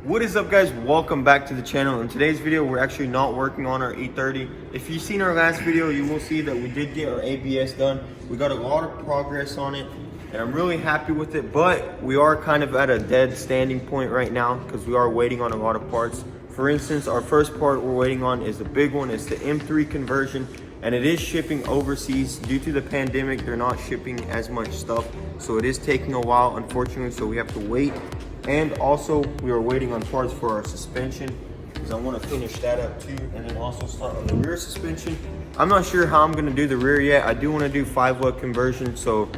What is up, guys? Welcome back to the channel. In today's video, we're actually not working on our E30. If you've seen our last video, you will see that we did get our ABS done. We got a lot of progress on it and I'm really happy with it, but we are kind of at a dead standing point right now because we are waiting on a lot of parts. For instance, our first part we're waiting on is the big one. It's the M3 conversion, and it is shipping overseas. Due to the pandemic, they're not shipping as much stuff, so it is taking a while, unfortunately, so we have to wait. And also, we are waiting on parts for our suspension because I want to finish that up too, and then also start on the rear suspension. I'm not sure how I'm going to do the rear yet. I do want to do 5-lug conversion, so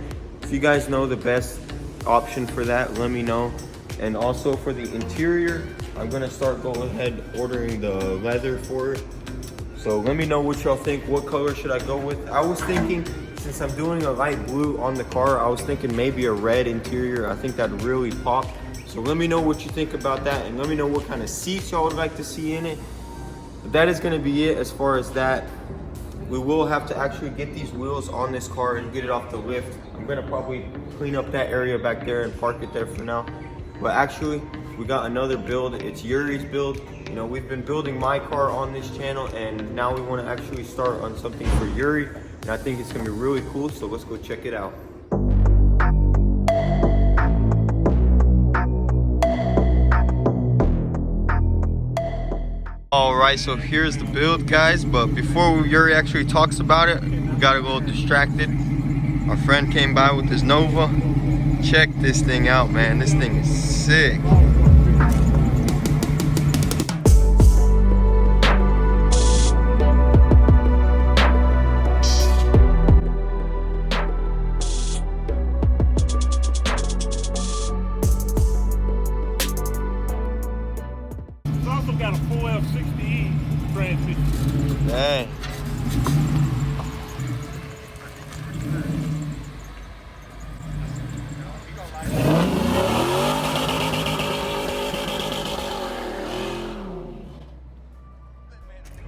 if you guys know the best option for that, let me know. And also for the interior, I'm going to start going ahead ordering the leather for it. So let me know what y'all think. What color should I go with? I was thinking, since I'm doing a light blue on the car, I was thinking maybe a red interior. I think that'd really pop. So let me know what you think about that, and let me know what kind of seats y'all would like to see in it. But that is gonna be it as far as that. We will have to actually get these wheels on this car and get it off the lift. I'm gonna probably clean up that area back there and park it there for now. But actually, we got another build. It's Yuri's build. You know, we've been building my car on this channel, and now we wanna actually start on something for Yuri. And I think it's gonna be really cool, so let's go check it out. Alright, so here's the build, guys, but before Yuri actually talks about it, we got a little distracted. Our friend came by with his Nova. Check this thing out, man. This thing is sick. Got a full F60E transmission. Dang.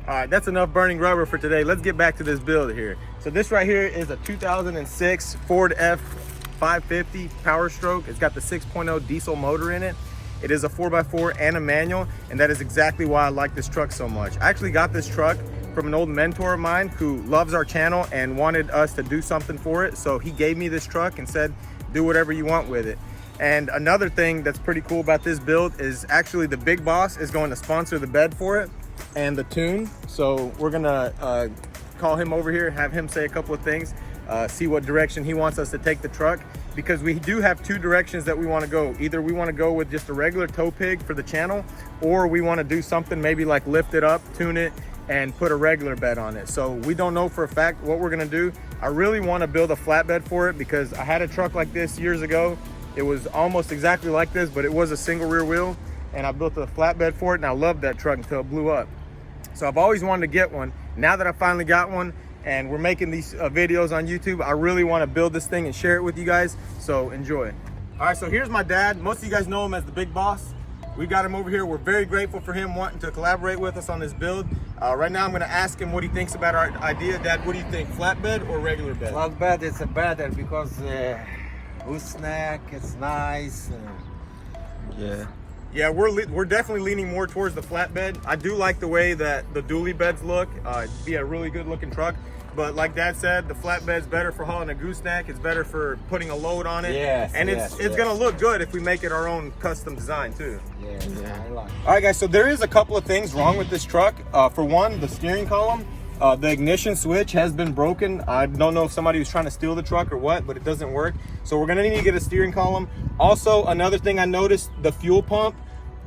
All right, that's enough burning rubber for today. Let's get back to this build here. So this right here is a 2006 Ford F550 powerstroke. It's got the 6.0 diesel motor in it. It is a 4x4 and a manual, and that is exactly why I like this truck so much. I actually got this truck from an old mentor of mine who loves our channel and wanted us to do something for it. So he gave me this truck and said, do whatever you want with it. And another thing that's pretty cool about this build is actually the big boss is going to sponsor the bed for it and the tune. So we're gonna call him over here, have him say a couple of things, see what direction he wants us to take the truck, because we do have two directions that we want to go. Either we want to go with just a regular tow pig for the channel, or we want to do something maybe like lift it up, tune it, and put a regular bed on it. So we don't know for a fact what we're going to do. I really want to build a flatbed for it because I had a truck like this years ago. It was almost exactly like this, but it was a single rear wheel, and I built a flatbed for it, and I loved that truck until it blew up. So I've always wanted to get one. Now that I finally got one, and we're making these videos on YouTube, I really want to build this thing and share it with you guys, so enjoy. All right, so here's my dad. Most of you guys know him as the big boss. We got him over here. We're very grateful for him wanting to collaborate with us on this build. Right now I'm going to ask him what he thinks about our idea. Dad, what do you think, flatbed or regular bed? Flatbed is better because gooseneck, it's nice. Yeah, we're definitely leaning more towards the flatbed. I do like the way that the dually beds look. It'd be a really good looking truck. But like Dad said, the flatbed's better for hauling a gooseneck. It's better for putting a load on it. Yes, and it's gonna look good if we make it our own custom design too. Yeah. I like. All right, guys. So there is a couple of things wrong with this truck. For one, the steering column. The ignition switch has been broken. I don't know if somebody was trying to steal the truck or what, but it doesn't work. So we're gonna need to get a steering column. Also, another thing I noticed, the fuel pump,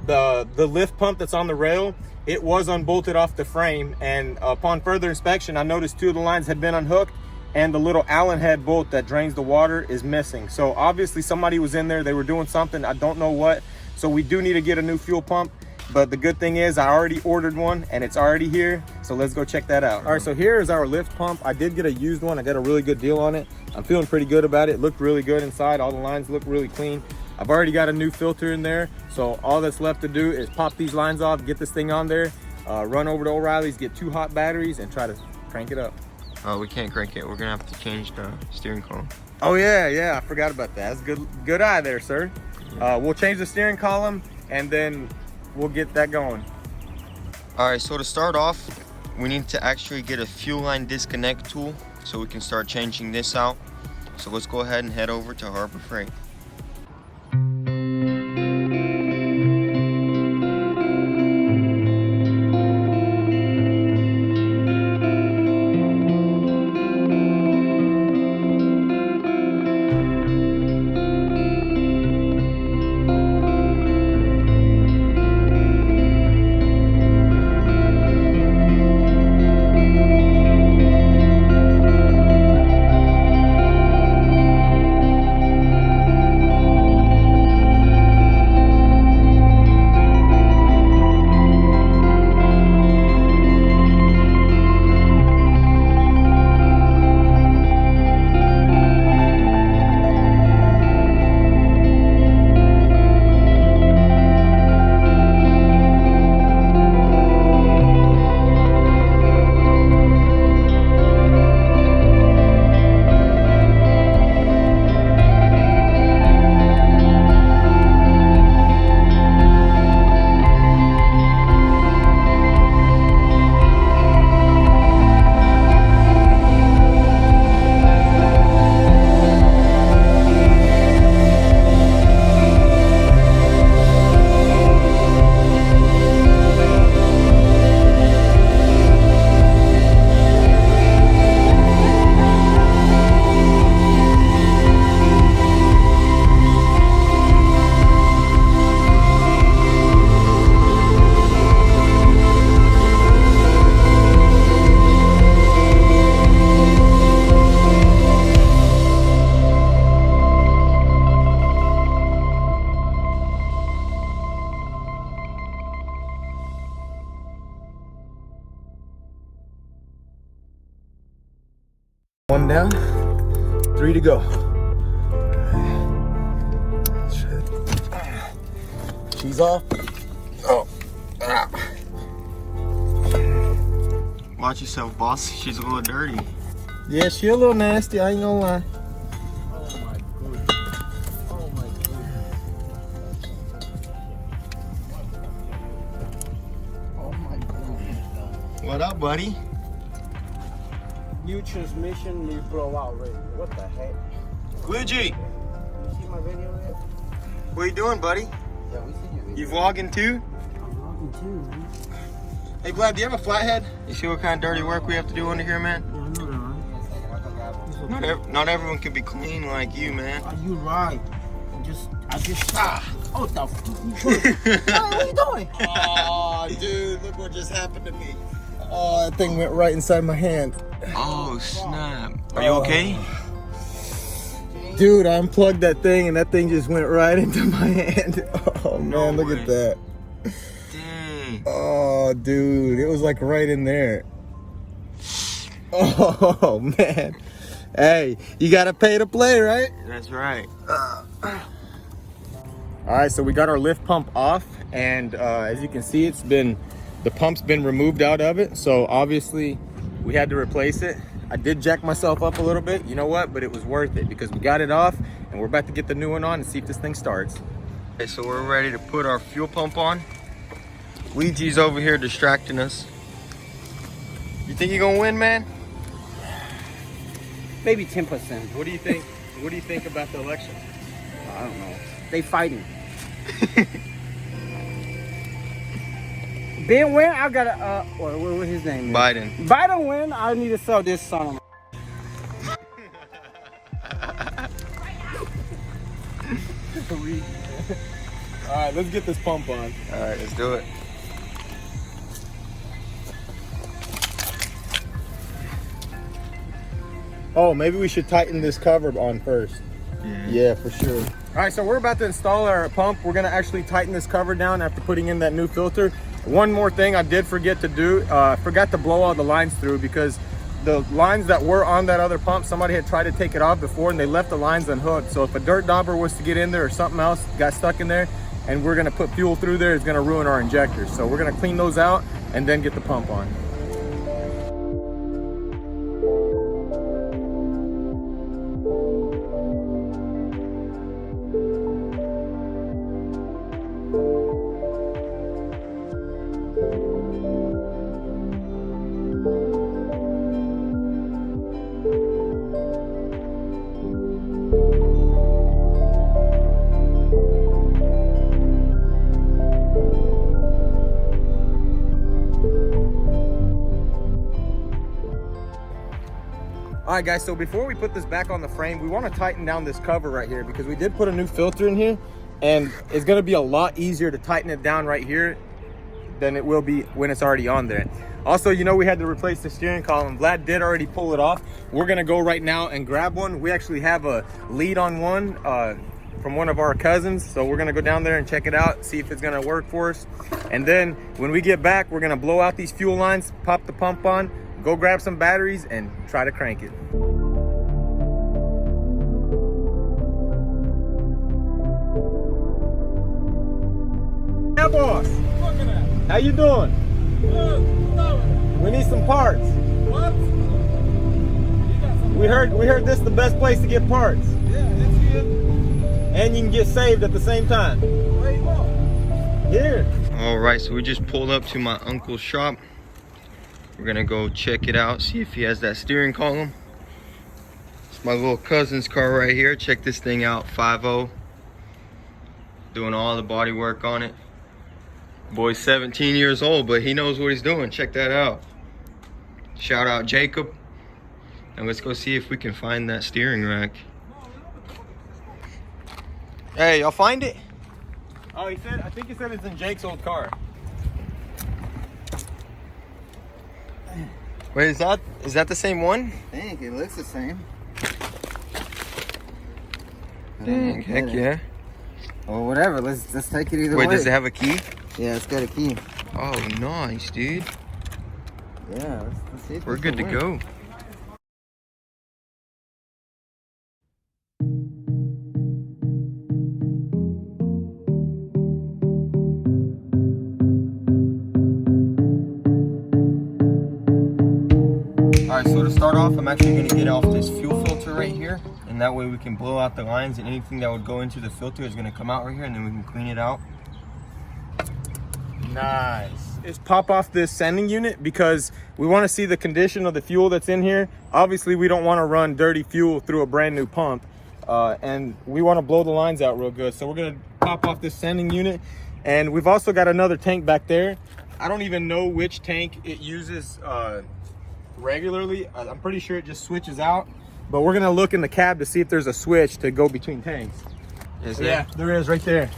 the lift pump that's on the rail, it was unbolted off the frame, and upon further inspection I noticed two of the lines had been unhooked, and the little Allen head bolt that drains the water is missing. So obviously somebody was in there, they were doing something, I don't know what. So we do need to get a new fuel pump, but the good thing is I already ordered one and it's already here, so let's go check that out. All right, so here is our lift pump. I did get a used one. I got a really good deal on it. I'm feeling pretty good about it. It looked really good inside. All the lines look really clean. I've already got a new filter in there, so all that's left to do is pop these lines off, get this thing on there, run over to O'Reilly's, get 2 hot batteries, and try to crank it up. Oh, we can't crank it. We're gonna have to change the steering column. Oh yeah, I forgot about that. That's good eye there, sir. We'll change the steering column, and then we'll get that going. All right, so to start off, we need to actually get a fuel line disconnect tool so we can start changing this out. So let's go ahead and head over to Harbor Freight. One down, 3 to go. She's off. Oh, Watch yourself, boss. She's a little dirty. yeah, she a little nasty, I ain't gonna lie. Oh my goodness. Oh my goodness. Oh my goodness. What up, buddy? New transmission, new blowout rate. What the heck? Luigi, You see my video yet? what you doing, buddy? Yeah, we see your video. You vlogging too? I'm vlogging too, man. Hey, Vlad, do you have a flathead? You see what kind of dirty work we have to do under here, man? Yeah, I know that, right? Not everyone can be clean like you, man. Are you right? I just oh, the fuck? What are you doing? Oh, dude, look what just happened to me. Oh, that thing went right inside my hand. Oh, snap. Are you okay? Dude, I unplugged that thing and that thing just went right into my hand. Oh man, No look way. at that. Dang. Oh, dude, it was like right in there. Oh man. Hey, you gotta pay to play, right? That's right. All right, so we got our lift pump off, and as you can see, the pump's been removed out of it. So obviously we had to replace it. I did jack myself up a little bit, you know what? But it was worth it because we got it off and we're about to get the new one on and see if this thing starts. Okay, so we're ready to put our fuel pump on. Luigi's over here distracting us. You think you're gonna win, man? Maybe 10%. What do you think? What do you think about the election? I don't know. They fighting. Ben win, I gotta what his name is? Biden. Biden win, I need to sell this son of All right, let's get this pump on. All right, let's do it. Oh, maybe we should tighten this cover on first. Yeah, for sure. All right, so we're about to install our pump. We're gonna actually tighten this cover down after putting in that new filter. One more thing I did forget to do, I forgot to blow all the lines through because the lines that were on that other pump, somebody had tried to take it off before and they left the lines unhooked. So if a dirt dauber was to get in there or something else got stuck in there and we're gonna put fuel through there, it's gonna ruin our injectors. So we're gonna clean those out and then get the pump on. All right, guys, so before we put this back on the frame, we want to tighten down this cover right here because we did put a new filter in here, and it's going to be a lot easier to tighten it down right here than it will be when it's already on there. Also, you know, we had to replace the steering column. Vlad did already pull it off. We're going to go right now and grab one. We actually have a lead on one from one of our cousins, so we're going to go down there and check it out, see if it's going to work for us. And then when we get back, we're going to blow out these fuel lines, pop the pump on, go grab some batteries, and try to crank it. Yeah, boss. Look at that. How you doing? Good. We need some parts. What? You got some We heard this is the best place to get parts, Yeah, that's good. and you can get saved at the same time. Where you going? Here. All right, so we just pulled up to my uncle's shop. We're gonna go check it out, see if he has that steering column. It's my little cousin's car right here. Check this thing out, 5.0. Doing all the body work on it. Boy's 17 years old, but he knows what he's doing. Check that out. Shout out Jacob. And let's go see if we can find that steering rack. Hey, y'all find it? Oh, I think he said it's in Jake's old car. Wait, is that the same one? I think it looks the same. Dang, heck yeah. Or whatever. Let's take it either Wait, way. does it have a key? Yeah, it's got a key. Oh, nice, dude. Yeah, let's see. If We're this good to will work. go. Alright, so to start off, I'm actually going to get off this fuel filter right here, and that way we can blow out the lines, and anything that would go into the filter is going to come out right here, and then we can clean it out. Nice. Is pop off this sending unit because we want to see the condition of the fuel that's in here. Obviously, we don't want to run dirty fuel through a brand new pump, and we want to blow the lines out real good. So we're going to pop off this sending unit, and we've also got another tank back there. I don't even know which tank it uses regularly. I'm pretty sure it just switches out, but we're going to look in the cab to see if there's a switch to go between tanks. Is there? Yeah, there is right there.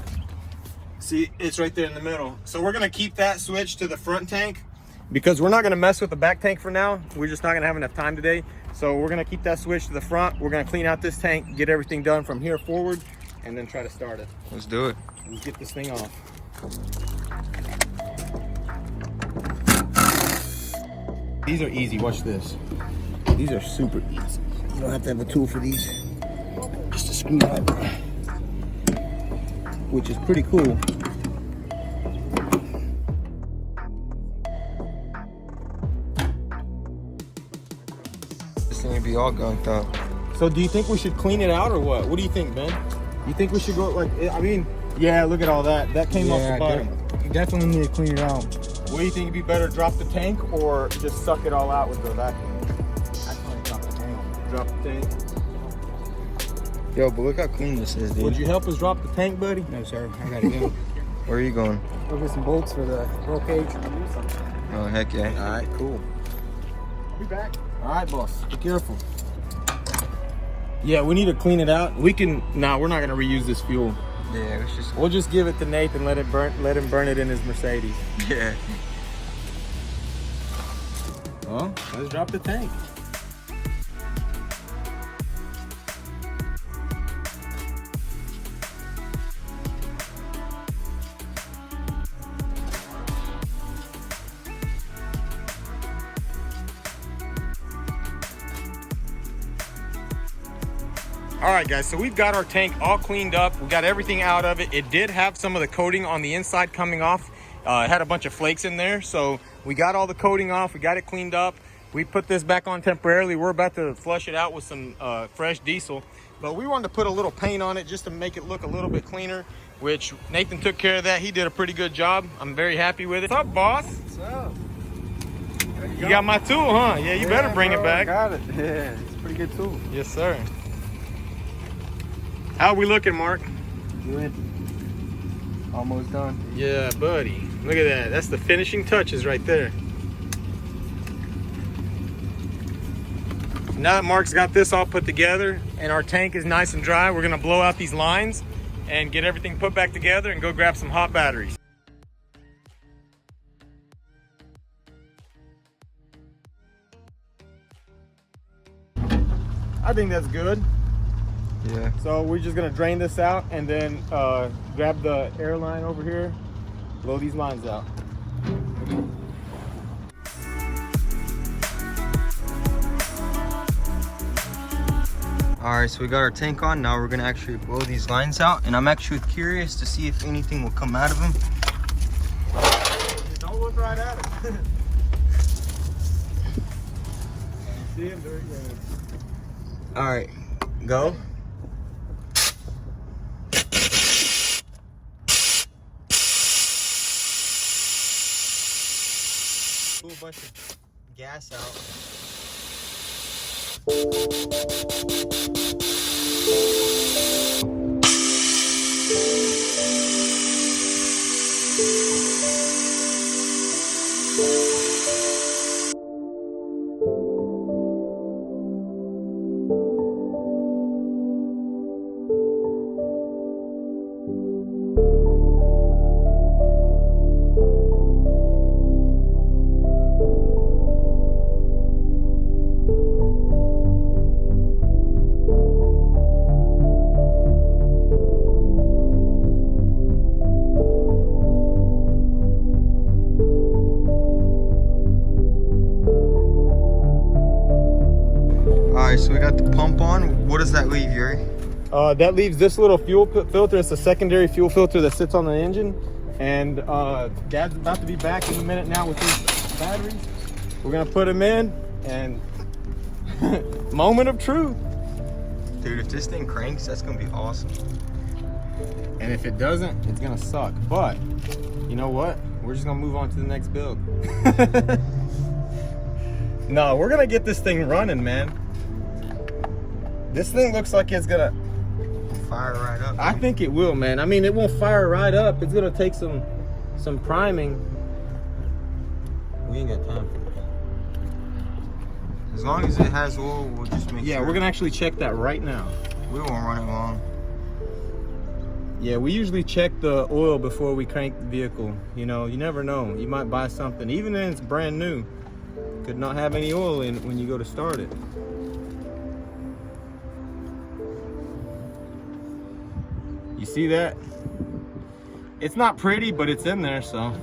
See, it's right there in the middle. So we're gonna keep that switch to the front tank because we're not gonna mess with the back tank for now. We're just not gonna have enough time today. So we're gonna keep that switch to the front. We're gonna clean out this tank, get everything done from here forward, and then try to start it. Let's do it. Let's get this thing off. These are easy, watch this. These are super easy. You don't have to have a tool for these. Just a screwdriver, which is pretty cool. This thing would be all gunked up. So do you think we should clean it out or what? What do you think, Ben? You think we should go like, I mean, yeah, look at all that. That came off the bottom. You definitely need to clean it out. What do you think, it'd be better drop the tank or just suck it all out with the vacuum? I can drop the tank. Drop the tank. Yo, but look how clean this is, dude. Would you help us drop the tank, buddy? No, sir. I gotta go. Where are you going? Go get some bolts for the roll cage. Oh, heck yeah. All right, cool. Be back. All right, boss. Be careful. Yeah, we need to clean it out. We can. Nah, we're not gonna reuse this fuel. Yeah, it's just. We'll just give it to Nate and let him burn it in his Mercedes. Yeah. Well, let's drop the tank. All right, guys, so we've got our tank all cleaned up. We got everything out of it. It did have some of the coating on the inside coming off. It had a bunch of flakes in there. So we got all the coating off. We got it cleaned up. We put this back on temporarily. We're about to flush it out with some fresh diesel. But we wanted to put a little paint on it just to make it look a little bit cleaner, which Nathan took care of that. He did a pretty good job. I'm very happy with it. What's up, boss? What's up? You got my tool, huh? Yeah, you better bring it back. Got it. Yeah, it's a pretty good tool. Yes, sir. How are we looking, Mark? Good. Almost done. Yeah, buddy. Look at that. That's the finishing touches right there. Now that Mark's got this all put together and our tank is nice and dry, we're gonna blow out these lines and get everything put back together and go grab some hot batteries. I think that's good. Yeah. So we're just gonna drain this out and then grab the air line over here, blow these lines out. All right, so we got our tank on. Now we're gonna actually blow these lines out, and I'm actually curious to see if anything will come out of them. Don't look right at it. See him? There he goes. All right, go. Pull a bunch of gas out. So we got the pump on. What does that leave, Yuri? That leaves this little fuel filter. It's a secondary fuel filter that sits on the engine. And Dad's about to be back in a minute now with these batteries. We're gonna put them in and moment of truth. Dude, if this thing cranks, that's gonna be awesome. And if it doesn't, it's gonna suck. But you know what? We're just gonna move on to the next build. No, we're gonna get this thing running, man. This thing looks like it's gonna fire right up. I think it will, man. I mean, it won't fire right up. It's gonna take some priming. We ain't got time for that. As long as it has oil, we'll just make sure. Yeah, we're gonna actually check that right now. We won't run it long. Yeah, we usually check the oil before we crank the vehicle. You know, you never know. You might buy something, even if it's brand new, could not have any oil in it when you go to start it. You see that? It's not pretty, but it's in there, so.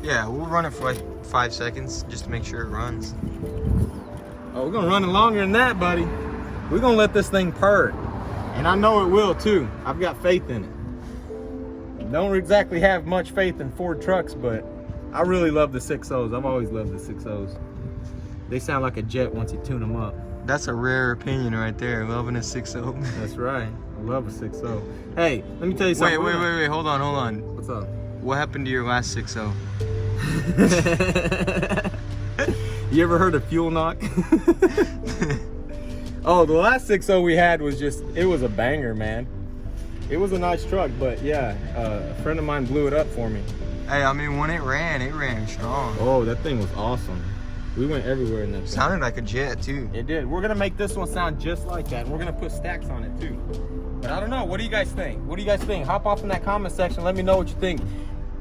Yeah, we'll run it for like 5 seconds just to make sure it runs. Oh, we're gonna run it longer than that, buddy. We're gonna let this thing purr. And I know it will too. I've got faith in it. Don't exactly have much faith in Ford trucks, but I really love the 6.0s. I've always loved the 6.0s. They sound like a jet once you tune them up. That's a rare opinion right there, loving a 6.0. That's right. I love a 6.0. Hey, let me tell you something. Wait, hold on. What's up? What happened to your last 6.0? You ever heard of fuel knock? Oh, the last 6.0 we had was it was a banger, man. It was a nice truck, but yeah, a friend of mine blew it up for me. Hey, I mean, when it ran strong. Oh, that thing was awesome. We went everywhere in that thing. Sounded like a jet too. It did. We're gonna make this one sound just like that, and we're gonna put stacks on it too. But I don't know. What do you guys think? Hop off in that comment section. Let me know what you think.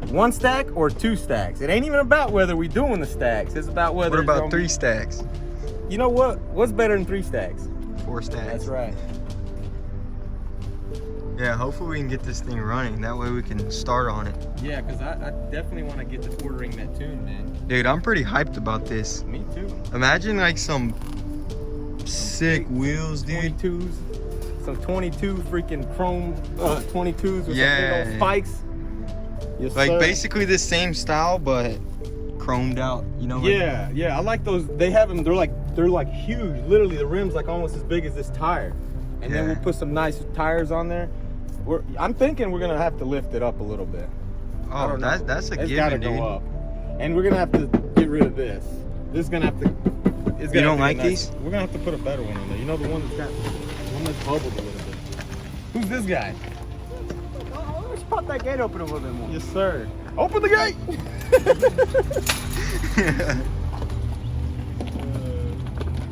1 stack or 2 stacks? It ain't even about whether we doing the stacks. It's about whether. What about 3 stacks? You know what? What's better than 3 stacks? 4 stacks. That's right. Yeah, hopefully we can get this thing running. That way we can start on it. Yeah, because I definitely want to get to ordering that tune, man. Dude, I'm pretty hyped about this. Me too. Imagine like some sick wheels, dude. 22s. Some 22 freaking chrome 22s with some big old spikes. Yes, like sir. basically the same style, but chromed out, you know? Yeah, yeah, I like those. They have them, they're like huge. Literally, the rim's like almost as big as this tire. And then we'll put some nice tires on there. I'm thinking we're gonna have to lift it up a little bit. Oh, that's a given, It's gotta dude. go up. And we're gonna have to get rid of this. This is gonna have to. It's You gonna don't have to like be these? We're gonna have to put a better one on there. You know, the one that's bubbled a little bit. Who's this guy? Oh, let's pop that gate open a little bit more. Yes, sir. Open the gate.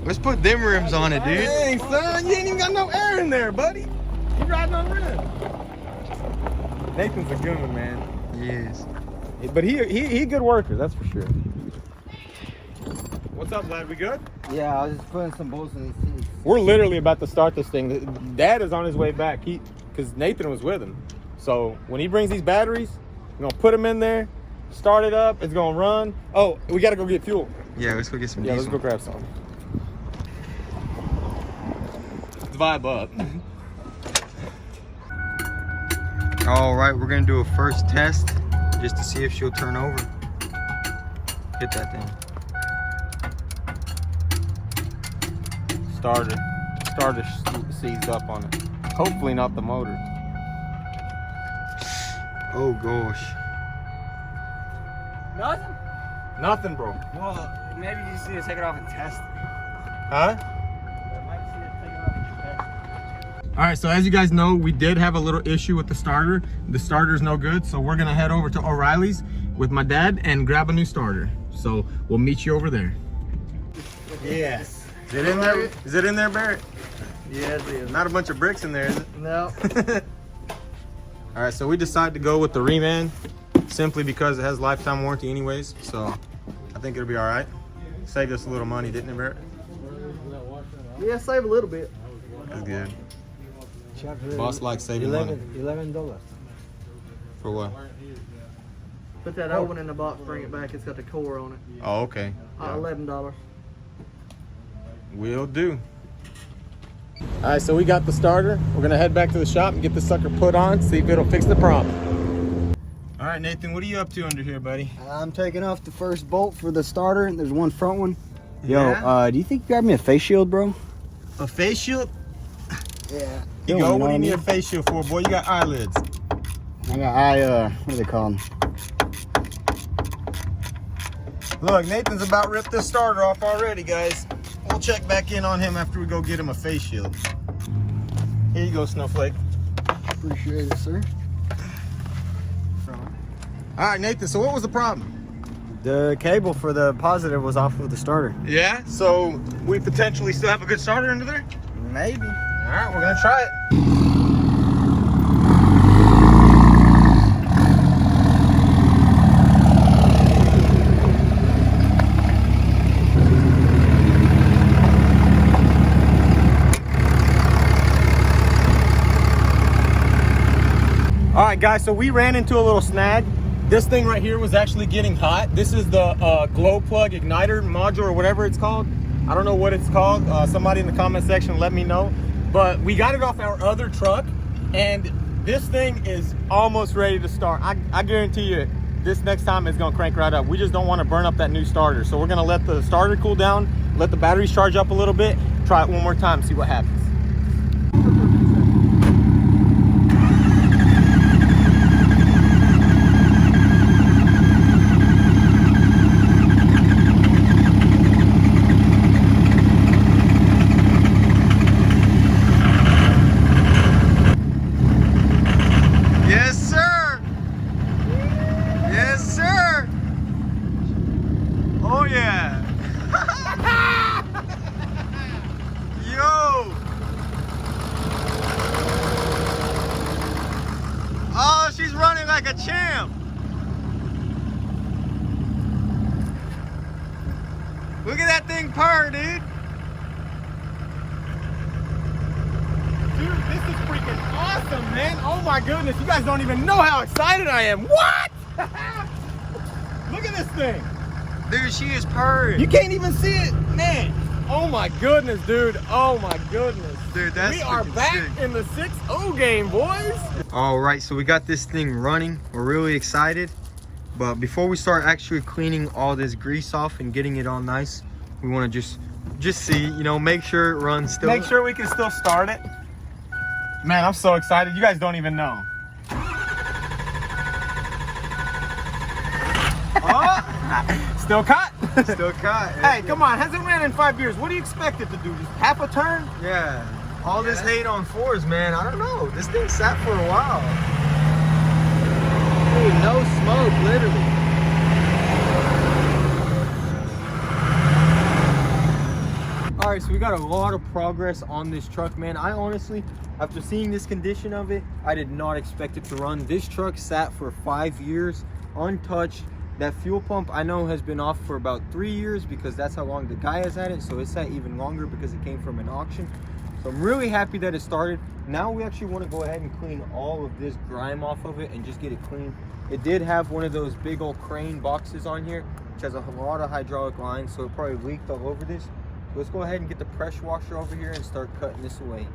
Let's put them rims on it, dude. Dang, son, you ain't even got no air in there, buddy. You riding on rims. Nathan's a good one, man. He is. But he a good worker, that's for sure. What's up, lad? We good? Yeah, I was just putting some bolts in these seats. We're literally about to start this thing. Dad is on his way back. Because Nathan was with him. So when he brings these batteries, we're gonna put them in there, start it up. It's gonna run. Oh, we gotta go get fuel. Yeah, let's go get some Yeah, diesel. let's go grab some. Let's vibe up. All right, we're gonna do a first test just to see if she'll turn over. Hit that thing. Starter seized up on it. Hopefully not the motor. Oh gosh. Nothing? Nothing, bro. Well, maybe you just need to take it off and test it. Huh? Might just need to take it off and test it. All right, so as you guys know, we did have a little issue with the starter. The starter's no good, so we're gonna head over to O'Reilly's with my dad and grab a new starter. So we'll meet you over there. Yes. Is it in there? Is it in there, Barrett? Yeah, it is. Not a bunch of bricks in there, is it? No. All right, so we decided to go with the reman simply because it has lifetime warranty anyways. So I think it'll be all right. Saved us a little money, didn't it, Barrett? Yeah, save a little bit. That's good. Boss likes saving money. $11. For what? Put that old one in the box, bring it back. It's got the core on it. Oh, okay. Yeah. $11. Will do. All right, so we got the starter. We're gonna head back to the shop and get the sucker put on, see if it'll fix the problem. All right, Nathan, what are you up to under here, buddy? I'm taking off the first bolt for the starter. There's one front one. Yeah? Yo, do you think you got me a face shield, bro? A face shield? Yeah. You go, what do you need a face shield for, boy? You got eyelids. I got what are they called? Look, Nathan's about ripped this starter off already, guys. We'll check back in on him after we go get him a face shield. Here you go, Snowflake. Appreciate it, sir. All right, Nathan, so what was the problem? The cable for the positive was off of the starter. Yeah, so we potentially still have a good starter under there? Maybe. All right, we're gonna try it. All right, guys, so we ran into a little snag. This thing right here was actually getting hot. This is the glow plug igniter module or whatever it's called. I don't know what it's called. Somebody in the comment section let me know. But we got it off our other truck, and this thing is almost ready to start. I guarantee you, this next time it's gonna crank right up. We just don't wanna burn up that new starter. So we're gonna let the starter cool down, let the batteries charge up a little bit, try it one more time, see what happens. Yes, sir. Yes, sir. Oh yeah. Yo. Oh, she's running like a champ. Look at that thing purr, dude. Dude, this is freaking awesome, man. Oh my goodness, you guys don't even know how excited I am. What? Look at this thing. Dude, she is purring. You can't even see it, man. Oh my goodness, dude. Oh my goodness. Dude, that's we are freaking back sick. in the 6-0 game, boys. All right, so we got this thing running. We're really excited. But before we start actually cleaning all this grease off and getting it all nice, we want to just see, you know, make sure it runs still. Make sure we can still start it. Man, I'm so excited. You guys don't even know. Oh, still caught. Still caught. Hey, come on. Hasn't ran in 5 years. What do you expect it to do? Just half a turn? Yeah. All this hate on fours, man. I don't know. This thing sat for a while. Dude, no smoke, literally. All right, we got a lot of progress on this truck, man. I honestly, after seeing this condition of it, I did not expect it to run. This truck sat for 5 years untouched. That fuel pump I know has been off for about 3 years because that's how long the guy has had it. So it sat even longer because it came from an auction. So I'm really happy that it started. Now we actually want to go ahead and clean all of this grime off of it and just get it clean. It did have one of those big old crane boxes on here, which has a lot of hydraulic lines, so it probably leaked all over this. So let's go ahead and get the pressure washer over here and start cutting this away.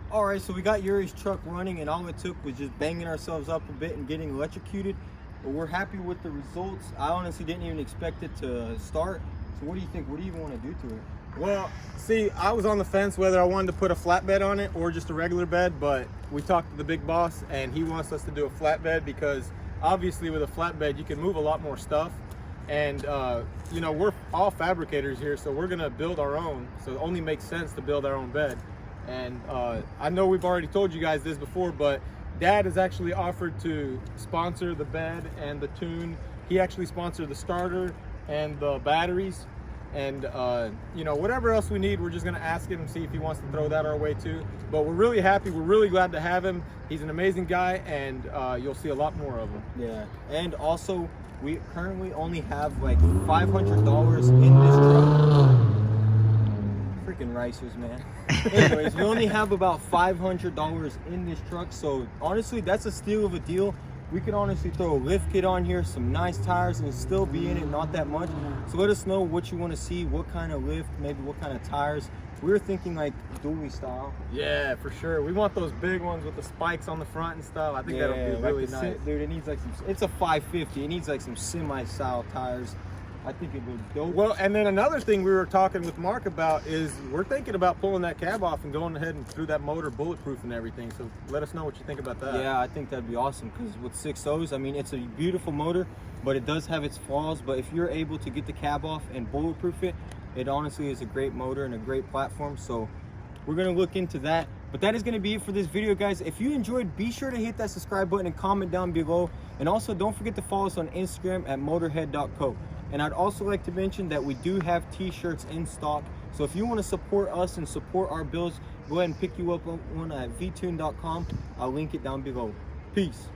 Alright, so we got Yuri's truck running, and all it took was just banging ourselves up a bit and getting electrocuted. But we're happy with the results. I honestly didn't even expect it to start. So what do you think? What do you even want to do to it? Well, see, I was on the fence whether I wanted to put a flatbed on it or just a regular bed, but we talked to the big boss and he wants us to do a flatbed because obviously with a flatbed you can move a lot more stuff. And you know, we're all fabricators here, so we're gonna build our own. So it only makes sense to build our own bed. And I know we've already told you guys this before, but Dad has actually offered to sponsor the bed and the tune. He actually sponsored the starter and the batteries. And you know, whatever else we need, we're just gonna ask him and see if he wants to throw that our way too. But we're really happy, we're really glad to have him. He's an amazing guy, and you'll see a lot more of him. Yeah, and also we currently only have like $500 in this truck. Freaking ricers, man. Anyways, we only have about $500 in this truck, so honestly that's a steal of a deal. We could honestly throw a lift kit on here, some nice tires, and still be in it, not that much. So let us know what you want to see, what kind of lift, maybe what kind of tires. We were thinking like dually style. Yeah, for sure. We want those big ones with the spikes on the front and stuff. I think that'll be really nice. Dude, it needs like some, it's a 550. It needs like some semi-style tires. I think it would dope. Well, and then another thing we were talking with Mark about is we're thinking about pulling that cab off and going ahead and through that motor bulletproof and everything. So let us know what you think about that. Yeah, I think that'd be awesome because with 6.0s, I mean, it's a beautiful motor, but it does have its flaws. But if you're able to get the cab off and bulletproof it, it honestly is a great motor and a great platform. So we're going to look into that. But that is going to be it for this video, guys. If you enjoyed, be sure to hit that subscribe button and comment down below. And also don't forget to follow us on Instagram at motorhead.co. And I'd also like to mention that we do have T-shirts in stock. So if you want to support us and support our builds, go ahead and pick you up one at vtune.com. I'll link it down below. Peace.